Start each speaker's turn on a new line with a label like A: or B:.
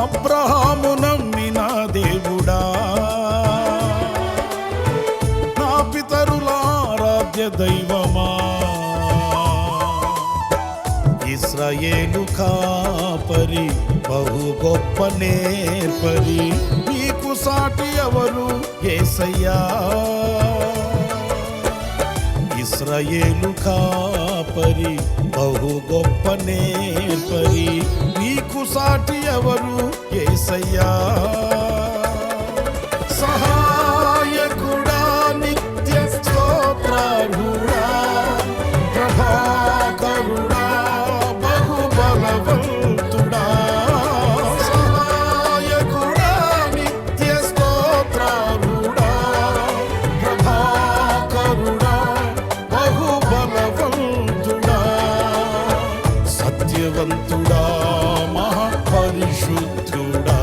A: అబ్రహాము నమ్మిన దేవుడా, నా పితరుల ఆరాధ్య దైవమా, ఇశ్రాయేలు కాపరి బహు గొప్ప నేర్పరి, నీకు సాటి ఎవరు యేసయ్యా. ఇశ్రాయేలు కాపరి బహు గొప్ప నేర్పరి, నీకు సాటి ఎవరు యేసయ్యా. సహాయకుడా నిత్య స్తోత్రార్హుడా, ప్రభాకరుడా బహు బలవంతుడా, సహాయకుడా నిత్య స్తోత్రార్హుడా, ప్రభాకరుడా బహు బలవంతుడా, సత్యవంతుడా మహాపరిశుద్ధుడా.